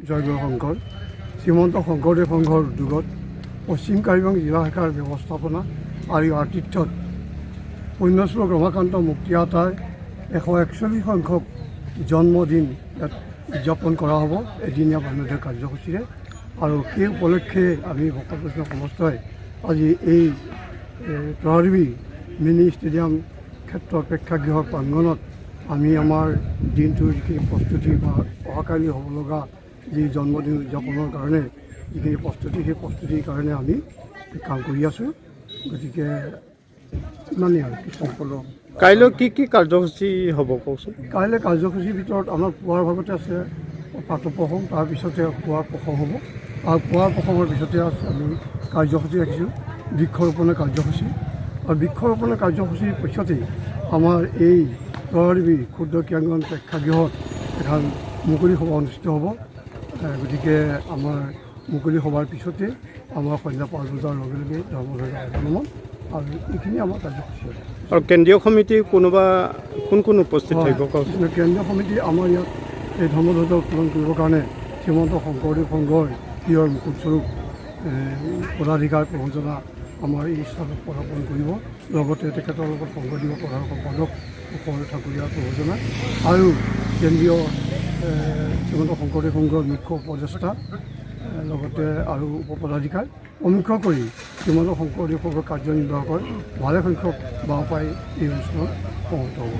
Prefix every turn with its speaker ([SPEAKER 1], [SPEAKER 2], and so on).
[SPEAKER 1] জয়গুৰু শংকৰ শ্ৰীমন্ত শংকৰদেৱ সংঘৰ উদ্যোগত পশ্চিম কাৰ্বি আংলং জিলা শাখাৰ ব্যৱস্থাপনা আৰু আতিথ্যত পুণ্যশ্ৰী ৰমাকান্ত মুক্তিয়াতাৰ 141 সংখ্যক জন্মদিন ইয়াত উদযাপন কৰা হ'ব এদিনীয়া বান্ধোধৰ কাৰ্যসূচীৰে। আৰু সেই উপলক্ষে আমি ভকত বৈষ্ণৱ সমস্তই আজি এই তৰাৰবী মিনি ষ্টেডিয়াম ক্ষেত্ৰ প্ৰেক্ষাগৃহৰ প্ৰাংগণত আমি আমাৰ দিনটোৰ যিখিনি প্ৰস্তুতি বা অহাকালি হ'ব লগা যি জন্মদিন উদযাপনৰ কাৰণে যিখিনি প্ৰস্তুতি সেই প্ৰস্তুতিৰ কাৰণে আমি কাম কৰি আছোঁ। গতিকে ইমানেই আৰু কিছুসকলৰ
[SPEAKER 2] কাইলৈ কি কাৰ্যসূচী হ'ব কওকচোন।
[SPEAKER 1] কাইলৈ কাৰ্যসূচীৰ ভিতৰত আমাৰ পুৱাৰ ভাগতে আছে প্ৰাতঃপ্ৰসং, তাৰপিছতে পুৱাৰ প্ৰসং হ'ব আৰু পুৱাৰ প্ৰসঙৰ পিছতে আমি কাৰ্যসূচী ৰাখিছোঁ বৃক্ষৰোপণৰ কাৰ্যসূচী। আৰু বৃক্ষৰোপণৰ কাৰ্যসূচীৰ পিছতেই আমাৰ এই তৰাৰবী ক্ষুদ্ৰ ক্ৰীড়াংগন প্ৰেক্ষাগৃহত এখন মুকলি সভা অনুষ্ঠিত হ'ব। গতিকে আমাৰ মুকলি সভাৰ পিছতে আমাৰ সন্ধ্যা 5 বজাৰ লগে লগে ধৰ্মধ্বজা অৱনমন আৰু এইখিনি আমাৰ কাৰ্যসূচী হ'ব।
[SPEAKER 2] আৰু কেন্দ্ৰীয় সমিতি কোনোবা কোন উপস্থিত থাকিব কওকচোন।
[SPEAKER 1] কেন্দ্ৰীয় সমিতি আমাৰ ইয়াত এই ধৰ্মধ্বজা উত্তোলন কৰিবৰ কাৰণে শ্ৰীমন্ত শংকৰদেৱ সংঘৰ প্ৰিয়ৰ মুকুটস্বৰূপ পদাধিকাৰ প্ৰভুজনা আমাৰ এই স্থানত পদাৰ্পণ কৰিব। লগতে তেখেতৰ লগত শংকৰদেৱ প্ৰধান সম্পাদক কুশল ঠাকুৰীয়া প্ৰভুজনা আৰু কেন্দ্ৰীয় শ্ৰীমন্ত শংকৰদেৱ সংঘৰ মুখ্য উপদেষ্টা লগতে আৰু উপ পদাধিকাৰ অনুগ্ৰহ কৰি শ্ৰীমন্ত শংকৰদেৱ সংঘৰ কাৰ্যনিৰ্বাহকৰ ভালেসংখ্যক বাওঁপাই এই অনুষ্ঠানত সমবেত হ'ব।